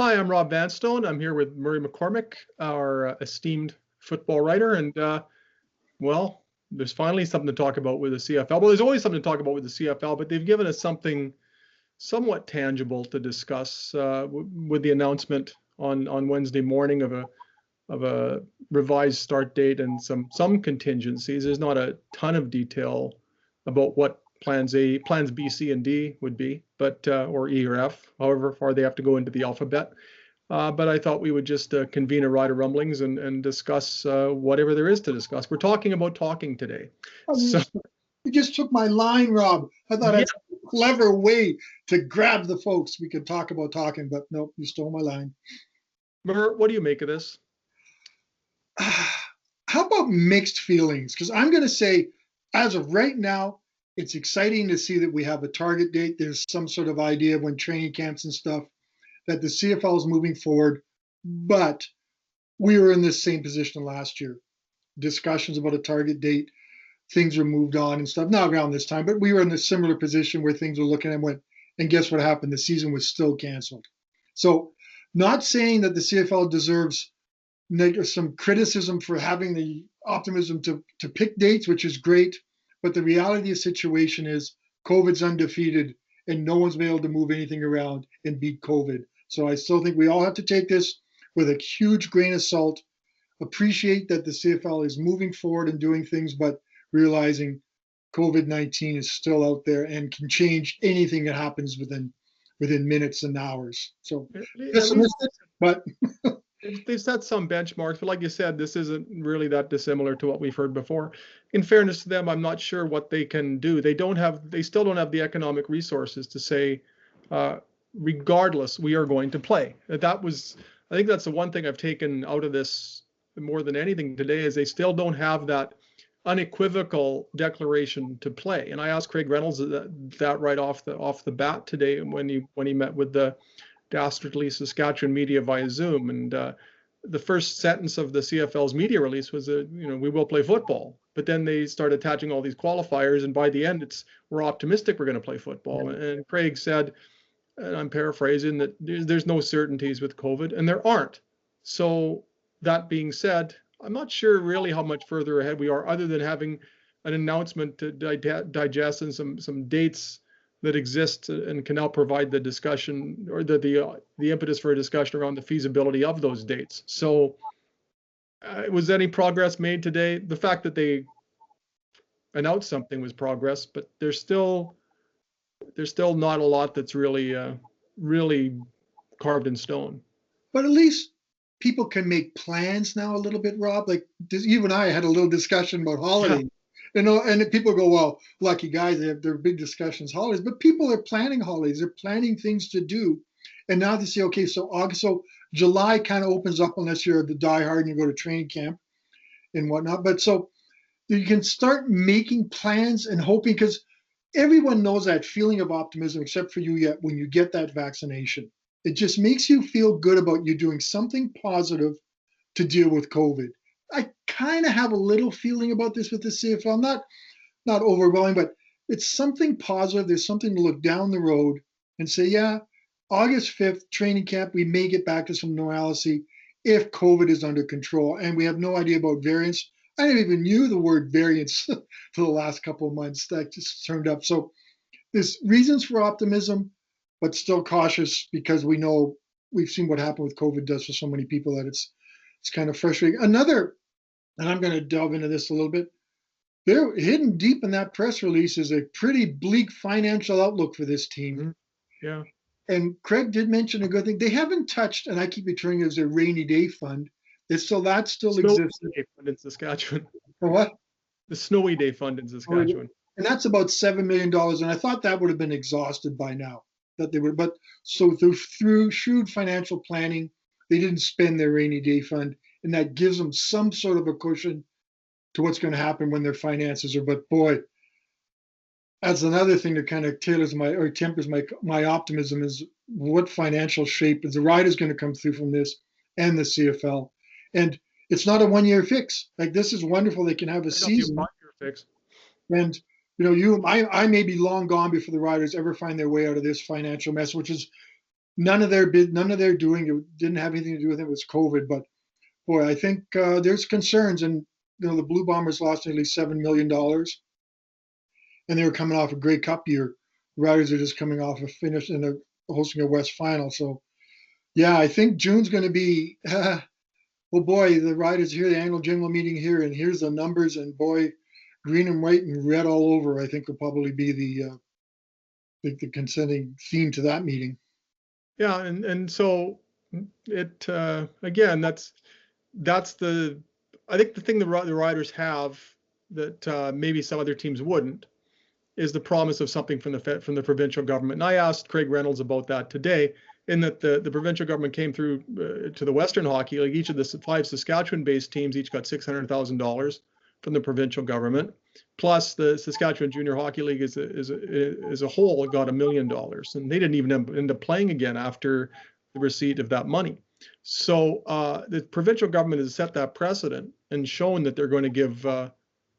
Hi, I'm Rob Vanstone. I'm here with Murray McCormick, our esteemed football writer. And well, there's finally something to talk about with the CFL. Well, there's always something to talk about with the CFL, but they've given us something somewhat tangible to discuss with the announcement on Wednesday morning of a revised start date and some contingencies. There's not a ton of detail about what plans B, C, and D would be, but or E or F, however far they have to go into the alphabet. But I thought we would just convene a Rider Rumblings and discuss whatever there is to discuss. We're talking about talking today. So, you just took my line, Rob. I thought that's a clever way to grab the folks. We could talk about talking, but nope, you stole my line. What do you make of this? How about mixed feelings? Because I'm going to say, as of right now, it's exciting to see that we have a target date. There's some sort of idea of when training camps and stuff, that the CFL is moving forward. But we were in this same position last year. Discussions about a target date, things were moved on and stuff. Not around this time, but we were in a similar position where things were looking and went, and guess what happened? The season was still canceled. So not saying that the CFL deserves some criticism for having the optimism to pick dates, which is great. But the reality of the situation is COVID's undefeated and no one's been able to move anything around and beat COVID. So I still think we all have to take this with a huge grain of salt, appreciate that the CFL is moving forward and doing things, but realizing COVID-19 is still out there and can change anything that happens within minutes and hours. So pessimistic, but they've set some benchmarks, but like you said, this isn't really that dissimilar to what we've heard before. In fairness to them, I'm not sure what they can do. They still don't have the economic resources to say, regardless, we are going to play. I think that's the one thing I've taken out of this more than anything today, is they still don't have that unequivocal declaration to play. And I asked Craig Reynolds that right off the bat today when he met with the dastardly Saskatchewan media via Zoom, and the first sentence of the CFL's media release was we will play football. But then they start attaching all these qualifiers, and by the end we're optimistic we're going to play football. And Craig said, and I'm paraphrasing, that there's no certainties with COVID, and there aren't. So that being said, I'm not sure really how much further ahead we are, other than having an announcement to digest and some dates that exist and can now provide the discussion or the impetus for a discussion around the feasibility of those dates. So was any progress made today? The fact that they announced something was progress, but there's still not a lot that's really carved in stone. But at least people can make plans now a little bit, Rob. Like you and I had a little discussion about holidays. Yeah. And people go, well, lucky guys, they have their big discussions, holidays. But people are planning holidays. They're planning things to do. And now they say, okay, so July kind of opens up unless you're the diehard and you go to training camp and whatnot. But so you can start making plans and hoping, because everyone knows that feeling of optimism, except for you yet, when you get that vaccination. It just makes you feel good about you doing something positive to deal with COVID. I kind of have a little feeling about this with the CFL, not overwhelming, but it's something positive. There's something to look down the road and say, yeah, August 5th, training camp, we may get back to some normalcy if COVID is under control. And we have no idea about variants. I never even knew the word variants for the last couple of months. That just turned up. So there's reasons for optimism, but still cautious, because we know we've seen what happened with COVID does for so many people that it's kind of frustrating. Another, and I'm going to delve into this a little bit, they're hidden deep in that press release is a pretty bleak financial outlook for this team. Mm-hmm. Yeah. And Craig did mention a good thing. They haven't touched, and I keep returning it as a rainy day fund. That still exists. Day fund in Saskatchewan. For what? The Snowy Day Fund in Saskatchewan. And that's about $7 million. And I thought that would have been exhausted by now. But so through shrewd financial planning, they didn't spend their rainy day fund, and that gives them some sort of a cushion to what's going to happen when their finances are. But boy, that's another thing that kind of tempers my optimism, is what financial shape is the Riders going to come through from this, and the CFL. And it's not a 1-year fix. Like, this is wonderful. They can have a season. 5-year fix. And I may be long gone before the Riders ever find their way out of this financial mess, which is none of their doing it didn't have anything to do with it. It was COVID, but boy, I think there's concerns, and the Blue Bombers lost nearly $7 million, and they were coming off a Grey Cup year. Riders are just coming off a finish and they're hosting a West Final. So yeah, I think June's going to be. Well, boy, the Riders here, the annual general meeting here, and here's the numbers, and boy, green and white and red all over. I think will probably be the consenting theme to that meeting. Yeah, and so it again, that's the I think the thing the Riders have that maybe some other teams wouldn't is the promise of something from the provincial government. And I asked Craig Reynolds about that today, in that the provincial government came through to the Western Hockey League. Each of the 5 Saskatchewan-based teams each got $600,000 from the provincial government, plus the Saskatchewan Junior Hockey League as a whole got $1 million, and they didn't even end up playing again after the receipt of that money. So the provincial government has set that precedent and shown that they're going to give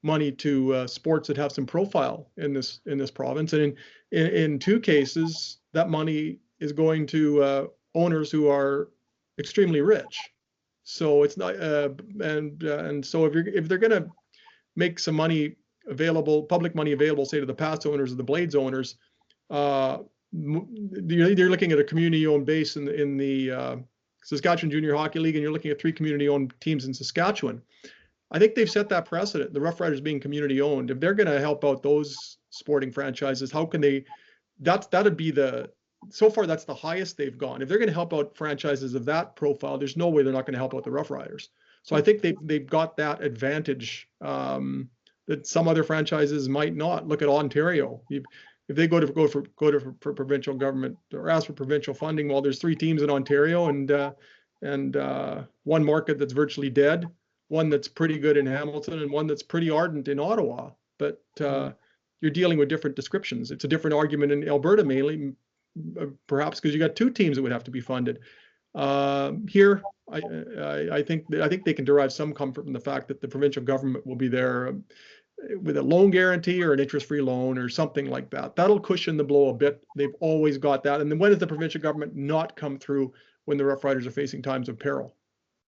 money to sports that have some profile in this province, and in 2 cases, that money is going to owners who are extremely rich. So it's not, and so if they're going to make some money available, public money available, say to the Pats owners or the Blades owners, you're looking at a community-owned base in the Saskatchewan Junior Hockey League, and you're looking at 3 community-owned teams in Saskatchewan. I think they've set that precedent, the Rough Riders being community-owned. If they're going to help out those sporting franchises, how can they? That'd be so far that's the highest they've gone. If they're going to help out franchises of that profile, there's no way they're not going to help out the Rough Riders. So I think they've got that advantage that some other franchises might not. Look at Ontario. If they go for provincial government or ask for provincial funding, well, there's 3 teams in Ontario and one market that's virtually dead, one that's pretty good in Hamilton, and one that's pretty ardent in Ottawa. But you're dealing with different descriptions. It's a different argument in Alberta, mainly, perhaps because you got 2 teams that would have to be funded. Here, I think they can derive some comfort from the fact that the provincial government will be there with a loan guarantee or an interest-free loan or something like that. That'll cushion the blow a bit. They've always got that. And then when does the provincial government not come through when the Rough Riders are facing times of peril?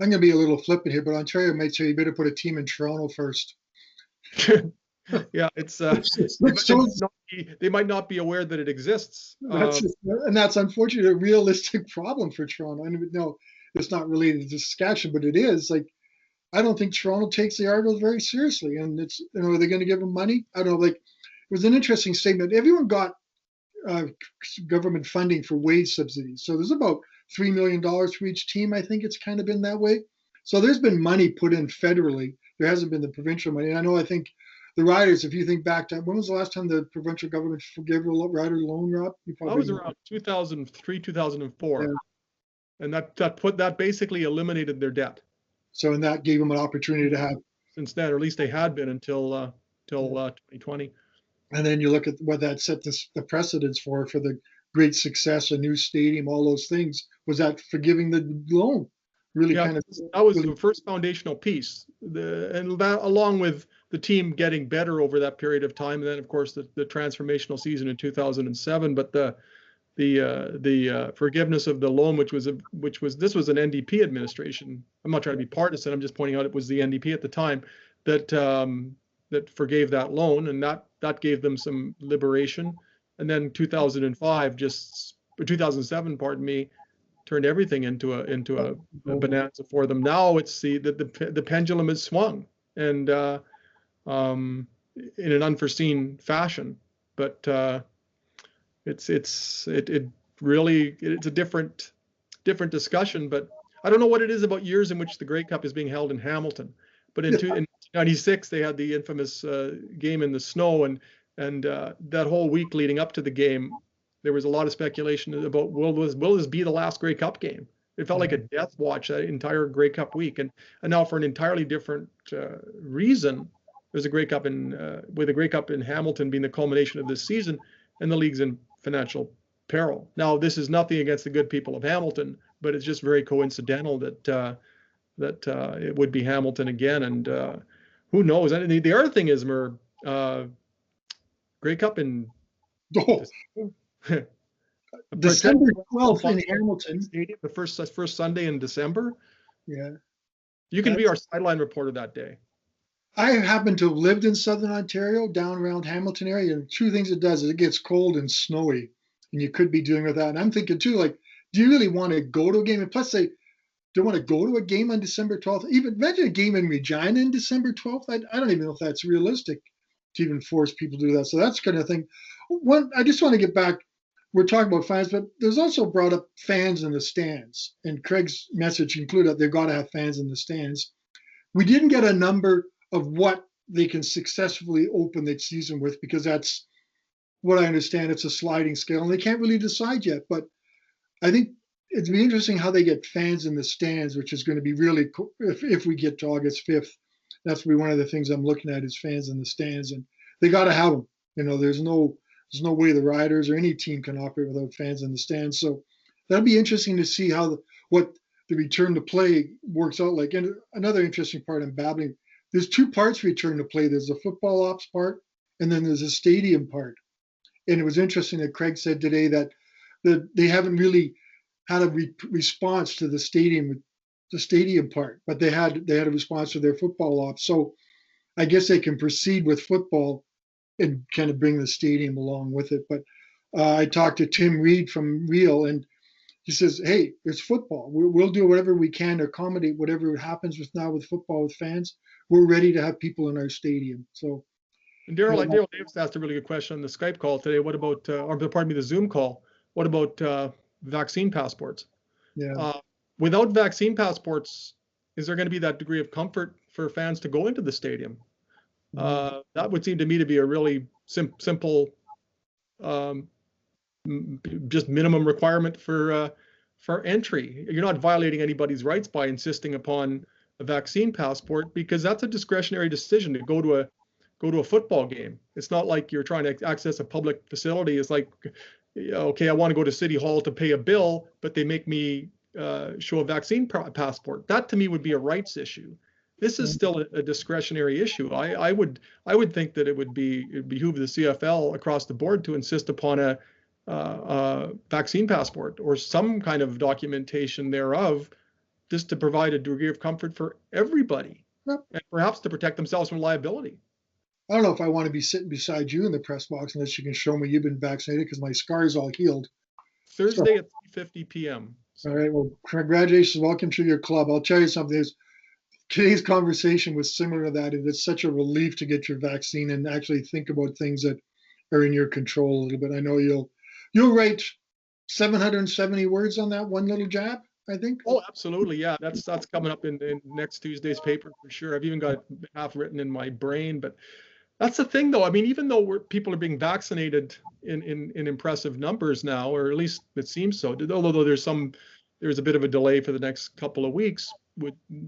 I'm going to be a little flippant here, but Ontario might say you better put a team in Toronto first. Yeah, they might not be aware that it exists. And that's unfortunately a realistic problem for Toronto. And no, it's not related to Saskatchewan, but it is. Like, I don't think Toronto takes the Argos very seriously. And it's, are they going to give them money? I don't know. Like, it was an interesting statement. Everyone got government funding for wage subsidies. So there's about $3 million for each team. I think it's kind of been that way. So there's been money put in federally. There hasn't been the provincial money. And I think the Riders, if you think back to, when was the last time the provincial government forgave a Rider loan, Rob? That was around 2003, 2004. Yeah. And that basically eliminated their debt. So, and that gave them an opportunity to have. Since then, or at least they had been until 2020. And then you look at what that set the precedence for the great success, a new stadium, all those things, was that forgiving the loan. Really, yeah, that was the first foundational piece. And that, along with the team getting better over that period of time, and then of course the transformational season in 2007. But the forgiveness of the loan, which was this was an NDP administration. I'm not trying to be partisan. I'm just pointing out it was the NDP at the time that forgave that loan, and that gave them some liberation. And then 2007, pardon me, turned everything into a bonanza for them. Now it's the pendulum has swung, and in an unforeseen fashion. But it's a different discussion. But I don't know what it is about years in which the Grey Cup is being held in Hamilton. But in 96 they had the infamous game in the snow, and that whole week leading up to the game, there was a lot of speculation about will this be the last Grey Cup game? It felt like a death watch that entire Grey Cup week, and now for an entirely different reason, there's a Grey Cup with a Grey Cup in Hamilton being the culmination of this season, and the league's in financial peril. Now, this is nothing against the good people of Hamilton, but it's just very coincidental that it would be Hamilton again, and who knows? And the other thing is, Grey Cup in December 12th in Hamilton. Stadium, the first Sunday in December. Yeah. You can be our sideline reporter that day. I happen to have lived in Southern Ontario, down around Hamilton area, and two things it does is it gets cold and snowy, and you could be dealing with that. And I'm thinking too, like, do you really want to go to a game? And plus, they don't want to go to a game on December 12th. Even imagine a game in Regina in December 12th. I don't even know if that's realistic to even force people to do that. So that's kind of thing. I just want to get back. We're talking about fans, but there's also brought up fans in the stands. And Craig's message included that they've got to have fans in the stands. We didn't get a number of what they can successfully open the season with, because that's what I understand. It's a sliding scale, and they can't really decide yet. But I think it'd be interesting how they get fans in the stands, which is going to be really cool if we get to August 5th. That's be one of the things I'm looking at is fans in the stands, and they got to have them. There's no way the Riders or any team can operate without fans in the stands. So that'll be interesting to see what the return to play works out like. And another interesting part, I'm babbling, there's two parts return to play. There's the football ops part, and then there's a stadium part. And it was interesting that Craig said today that they haven't really had a response to the stadium part, but they had a response to their football ops. So I guess they can proceed with football and kind of bring the stadium along with it. But I talked to Tim Reed from Real, and he says, "Hey, it's football. We'll do whatever we can to accommodate whatever happens with football with fans. We're ready to have people in our stadium." So, and Daryl Davis asked a really good question on the Skype call today. What about, the Zoom call? What about vaccine passports? Yeah. Without vaccine passports, is there going to be that degree of comfort for fans to go into the stadium? That would seem to me to be a really simple, just minimum requirement for entry. You're not violating anybody's rights by insisting upon a vaccine passport, because that's a discretionary decision to go to a football game. It's not like you're trying to access a public facility. It's like, okay, I want to go to City Hall to pay a bill, but they make me show a vaccine passport. That to me would be a rights issue. This is still a discretionary issue. I would think that it would behoove the CFL across the board to insist upon a vaccine passport or some kind of documentation thereof, just to provide a degree of comfort for everybody, and perhaps to protect themselves from liability. I don't know if I want to be sitting beside you in the press box unless you can show me you've been vaccinated, because my scar's all healed. Thursday at 3:50 p.m. All right. Well, congratulations. Welcome to your club. I'll tell you something. Today's conversation was similar to that. It's such a relief to get your vaccine and actually think about things that are in your control a little bit. I know you'll write 770 words on that one little jab, I think. Oh, absolutely. Yeah, that's coming up in next Tuesday's paper for sure. I've even got half written in my brain, but that's the thing, though. I mean, even though people are being vaccinated in impressive numbers now, or at least it seems so, although there's a bit of a delay for the next couple of weeks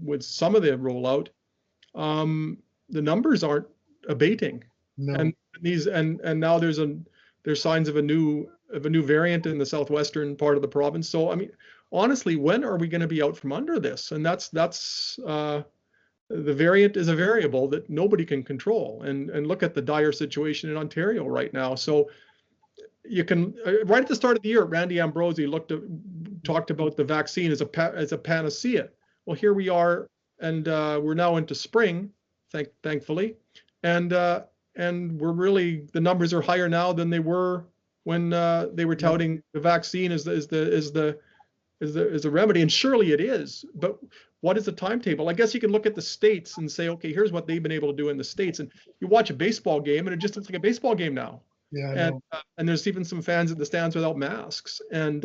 with some of the rollout, the numbers aren't abating. No. And now there's signs of a new variant in the southwestern part of the province. So I mean, honestly, when are we going to be out from under this? And that's the variant is a variable that nobody can control. And look at the dire situation in Ontario right now. So you can right at the start of the year, Randy Ambrosi talked about the vaccine as a panacea. Well, here we are, and we're now into spring, thankfully, and we're really, the numbers are higher now than they were when they were touting the vaccine as the remedy, and surely it is. But what is the timetable? I guess you can look at the states and say, okay, here's what they've been able to do in the states, and you watch a baseball game, and it just looks like a baseball game now. Yeah, and there's even some fans in the stands without masks, and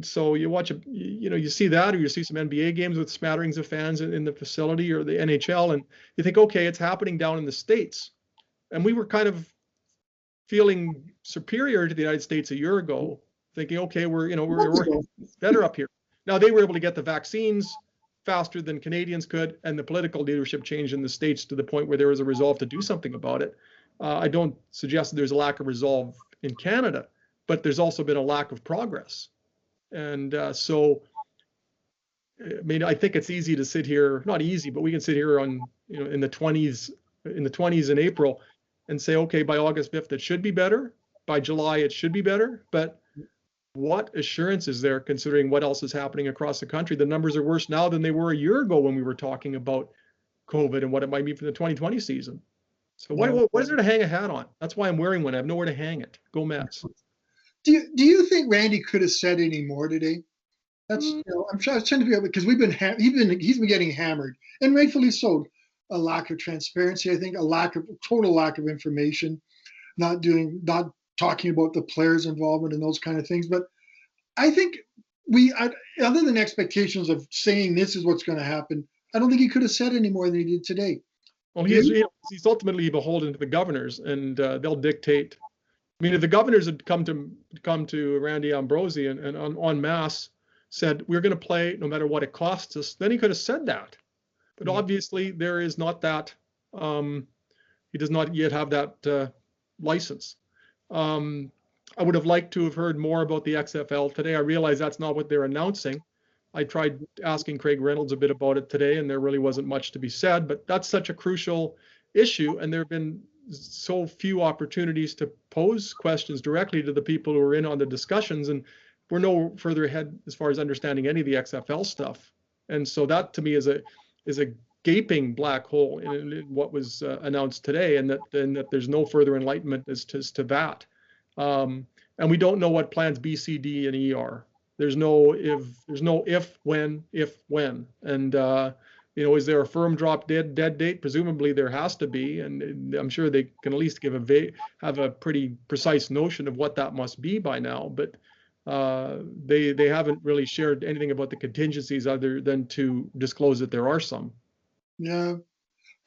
so you watch you see that, or you see some NBA games with smatterings of fans in the facility, or the NHL, and you think, okay, it's happening down in the States. And we were kind of feeling superior to the United States a year ago, thinking, okay, we're better up here. Now they were able to get the vaccines faster than Canadians could, and the political leadership changed in the States to the point where there was a resolve to do something about it. I don't suggest that there's a lack of resolve in Canada, but there's also been a lack of progress. And so, I mean, I think it's easy to sit here, not easy, but we can sit here on, in the 20s in April and say, okay, by August 5th, it should be better. By July, it should be better. But what assurance is there considering what else is happening across the country? The numbers are worse now than they were a year ago when we were talking about COVID and what it might mean for the 2020 season. So what is there to hang a hat on? That's why I'm wearing one. I have nowhere to hang it. Go Mets. Do you think Randy could have said any more today? That's I'm trying to figure out, because he's been getting hammered, and rightfully so. A lack of transparency, I think, total lack of information, not talking about the players' involvement and those kind of things. But I think other than expectations of saying this is what's going to happen, I don't think he could have said any more than he did today. Well, he's ultimately beholden to the governors, and they'll dictate. I mean, if the governors had come to Randy Ambrosie and en masse said, we're going to play no matter what it costs us, then he could have said that. But obviously there is not that. He does not yet have that license. I would have liked to have heard more about the XFL today. I realize that's not what they're announcing. I tried asking Craig Reynolds a bit about it today, and there really wasn't much to be said, but that's such a crucial issue, and there have been so few opportunities to pose questions directly to the people who are in on the discussions, and we're no further ahead as far as understanding any of the XFL stuff. And so that to me is a gaping black hole in what was announced today, and that there's no further enlightenment as to that. And we don't know what plans B, C, D, and E are. There's no if, when, and is there a firm drop dead date? Presumably there has to be, and I'm sure they can at least have a pretty precise notion of what that must be by now. But they haven't really shared anything about the contingencies other than to disclose that there are some. Yeah,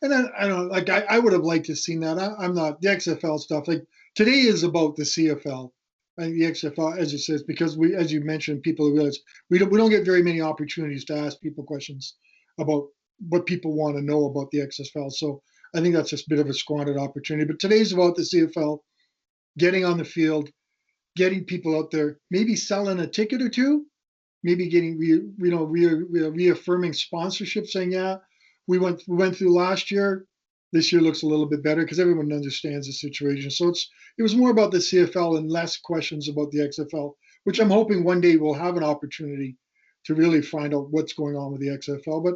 and I don't like. I would have liked to have seen that. I'm not the XFL stuff. Like today is about the CFL and the XFL, as it says, because as you mentioned, people realize we don't get very many opportunities to ask people questions about what people want to know about the XFL. So I think that's just a bit of a squandered opportunity. But today's about the CFL getting on the field, getting people out there, maybe selling a ticket or two, maybe getting reaffirming sponsorship, saying, yeah, we went through last year. This year looks a little bit better because everyone understands the situation. So it was more about the CFL and less questions about the XFL, which I'm hoping one day we'll have an opportunity to really find out what's going on with the XFL. But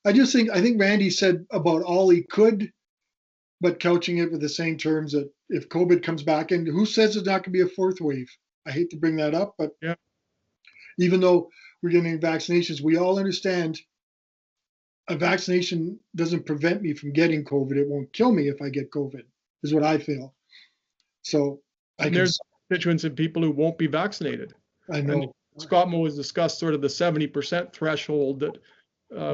I think Randy said about all he could, but couching it with the same terms that if COVID comes back, and who says there's not going to be a fourth wave? I hate to bring that up, but yeah. Even though we're getting vaccinations, we all understand a vaccination doesn't prevent me from getting COVID. It won't kill me if I get COVID, is what I feel. So there's constituents of people who won't be vaccinated. I know. And Scott Moe has discussed sort of the 70% threshold that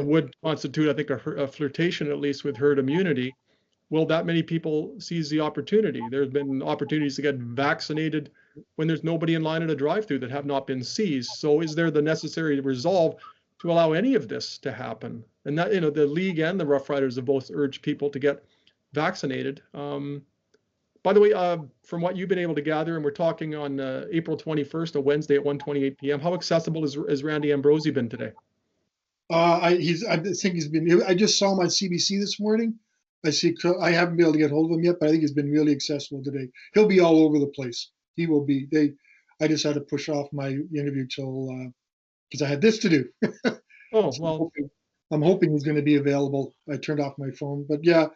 would constitute, I think, a flirtation, at least, with herd immunity. Will that many people seize the opportunity? There's been opportunities to get vaccinated when there's nobody in line at a drive-through that have not been seized. So is there the necessary resolve to allow any of this to happen? And that, the league and the Rough Riders have both urged people to get vaccinated. By the way, from what you've been able to gather, and we're talking on April 21st, a Wednesday at 1:28 p.m., how accessible has Randy Ambrosie been today? I think he's been. I just saw him on CBC this morning. I haven't been able to get hold of him yet, but I think he's been really accessible today. He'll be all over the place. He will be. I just had to push off my interview till because I had this to do. Oh well. I'm hoping he's going to be available. I turned off my phone, but yeah,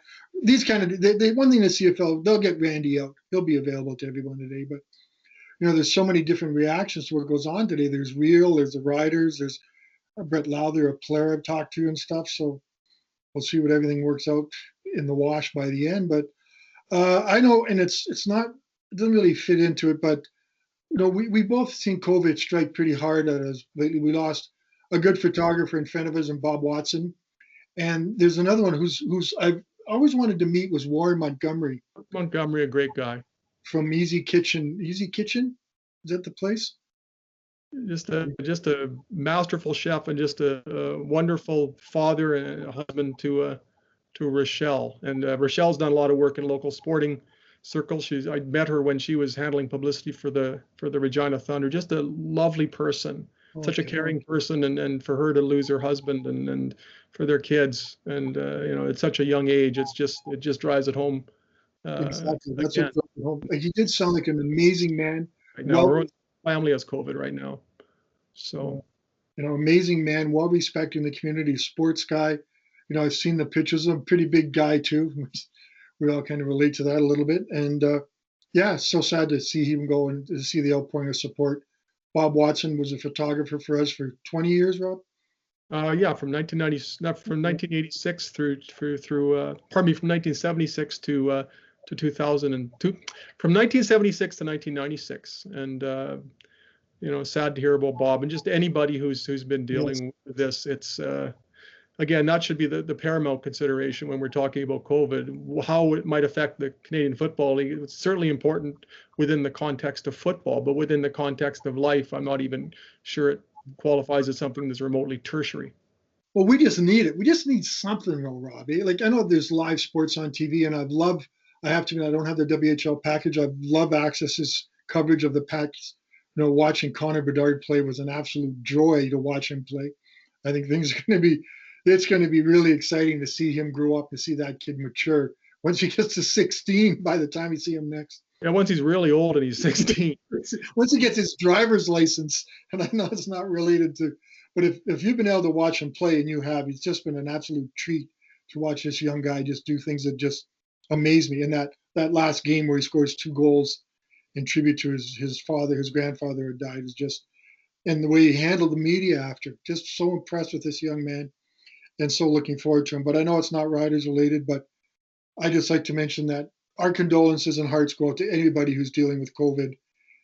these kind of one thing the CFL, they'll get Randy out. He'll be available to everyone today. But there's so many different reactions to what goes on today. There's the riders, there's Brett Lowther, a player I've talked to and stuff. So we'll see what everything works out in the wash by the end. But I know, and it doesn't really fit into it, but we both seen COVID strike pretty hard at us lately. We lost a good photographer in front of us, and Bob Watson. And there's another one who's I've always wanted to meet, was Warren Montgomery. Montgomery, a great guy. From Easy Kitchen. Easy Kitchen? Is that the place? Just a masterful chef and just a wonderful father and a husband to Rochelle. And Rochelle's done a lot of work in local sporting circles. I met her when she was handling publicity for the Regina Thunder. Just a lovely person. Such a caring person, and for her to lose her husband and for their kids, and at such a young age, it just drives it home. Exactly. That's what home. He did sound like an amazing man. Right now, family has COVID right now. So, amazing man, well respected in the community, sports guy. I've seen the pictures of him, pretty big guy too. We all kind of relate to that a little bit. And yeah, it's so sad to see him go and to see the outpouring of support. Bob Watson was a photographer for us for 20 years, Rob. yeah, from 1986 pardon me, from 1976 to 2002, from 1976 to 1996, and sad to hear about Bob and just anybody who's been dealing with this. It's again, that should be the paramount consideration when we're talking about COVID, how it might affect the Canadian Football League. It's certainly important within the context of football, but within the context of life, I'm not even sure it qualifies as something that's remotely tertiary. Well, we just need it. We just need something, though, Robbie. Like, I know there's live sports on TV, and I have to admit, I don't have the WHL package. I love Access's coverage of the package. Watching Connor Bedard play was an absolute joy to watch him play. I think it's going to be really exciting to see him grow up, to see that kid mature. Once he gets to 16, by the time you see him next. Yeah, once he's really old and he's 16. Once he gets his driver's license, and I know it's not related to, but if you've been able to watch him play, and you have, it's just been an absolute treat to watch this young guy just do things that just amaze me. And that last game where he scores 2 goals in tribute to his grandfather had died is just, and the way he handled the media after, just so impressed with this young man and so looking forward to him. But I know it's not Riders related, but I just like to mention that our condolences and hearts go out to anybody who's dealing with COVID,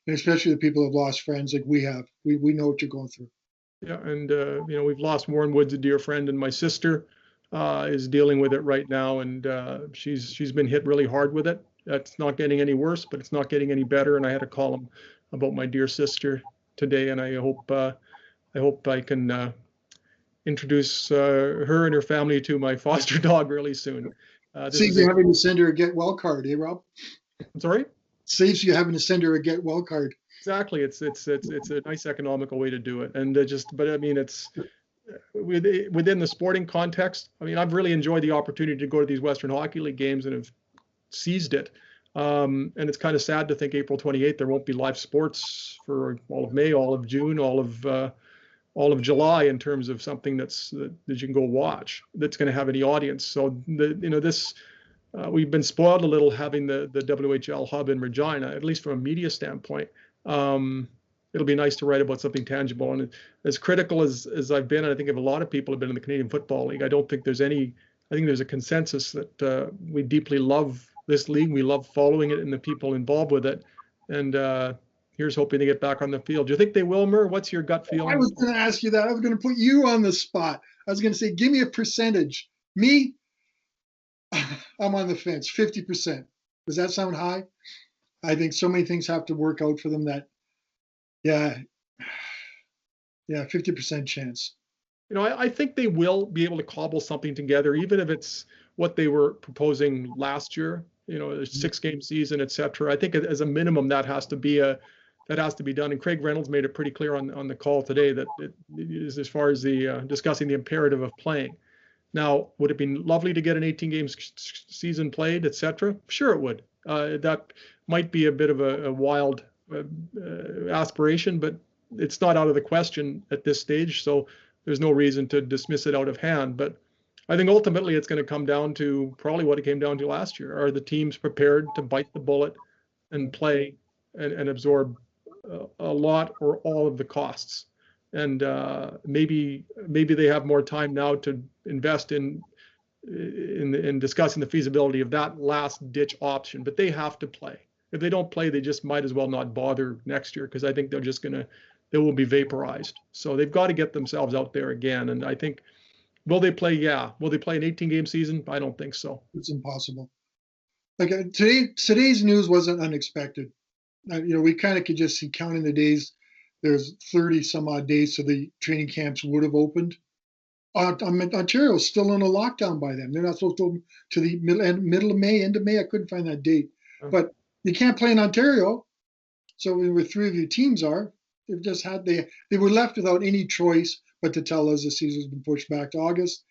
and especially the people who've lost friends like we have. We know what you're going through. Yeah, and we've lost Warren Woods, a dear friend, and my sister is dealing with it right now, and she's been hit really hard with it. It's not getting any worse, but it's not getting any better. And I had to call him about my dear sister today, and I hope I can introduce her and her family to my foster dog really soon. Saves you having to send her a get well card, eh, Rob? I'm sorry? Saves you having to send her a get well card. Exactly. It's a nice economical way to do it. And but I mean, it's within the sporting context. I mean, I've really enjoyed the opportunity to go to these Western Hockey League games and have seized it. And it's kind of sad to think April 28th, there won't be live sports for all of May, all of June, all of July in terms of something that you can go watch that's going to have any audience. So we've been spoiled a little having the WHL hub in Regina, at least from a media standpoint. It'll be nice to write about something tangible. And as critical as I've been, and I think if a lot of people have been in the Canadian Football League, I think there's a consensus that we deeply love this league. We love following it and the people involved with it. And here's hoping to get back on the field. Do you think they will, Mur? What's your gut feeling? I was going to ask you that. I was going to put you on the spot. I was going to say, give me a percentage. Me, I'm on the fence, 50%. Does that sound high? I think so many things have to work out for them that, yeah, 50% chance. I think they will be able to cobble something together, even if it's what they were proposing last year, a 6-game season, et cetera. I think as a minimum that has to be done. And Craig Reynolds made it pretty clear on the call today that it is, as far as the discussing the imperative of playing. Now, would it be lovely to get an 18-game season played, et cetera? Sure, it would. That might be a bit of a wild aspiration, but it's not out of the question at this stage. So there's no reason to dismiss it out of hand. But I think ultimately it's going to come down to probably what it came down to last year. Are the teams prepared to bite the bullet and play and absorb a lot or all of the costs? And maybe they have more time now to invest in discussing the feasibility of that last ditch option. But they have to play. If they don't play, they just might as well not bother next year, because I think they will be vaporized. So they've got to get themselves out there again. And I think, will they play? Yeah. Will they play an 18-game season? I don't think so. It's impossible. Like today's news wasn't unexpected. We kind of could just see counting the days. There's 30 some odd days so the training camps would have opened. Ontario's still in a lockdown by then. They're not supposed to open to the middle of May, end of May. I couldn't find that date. But you can't play in Ontario. So where 3 of your teams are, they were left without any choice but to tell us the season's been pushed back to August.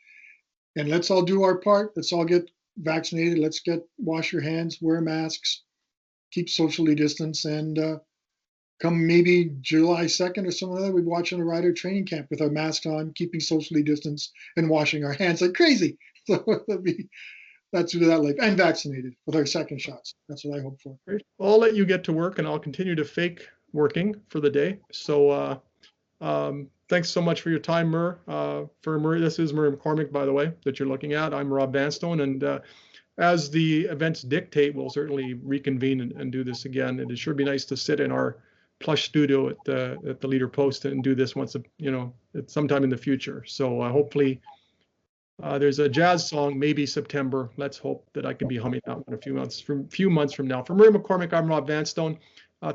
And let's all do our part. Let's all get vaccinated. Let's wash your hands, wear masks, keep socially distanced, and come maybe July 2nd or something like that, we'd watch on a rider training camp with our masks on, keeping socially distanced and washing our hands like crazy. So that's that life, and vaccinated with our second shots. That's what I hope for. Great. Well, I'll let you get to work, and I'll continue to fake working for the day. So thanks so much for your time, Murr. For Murray, this is Murray McCormick, by the way, that you're looking at. I'm Rob Vanstone, and as the events dictate, we'll certainly reconvene and do this again. It'd sure be nice to sit in our plush studio at the Leader Post and do this once, sometime in the future. So hopefully there's a jazz song, maybe September. Let's hope that I can be humming that one a few months from now. For Murray McCormick, I'm Rob Vanstone.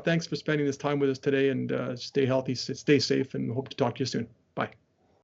Thanks for spending this time with us today, and stay healthy, stay safe, and hope to talk to you soon.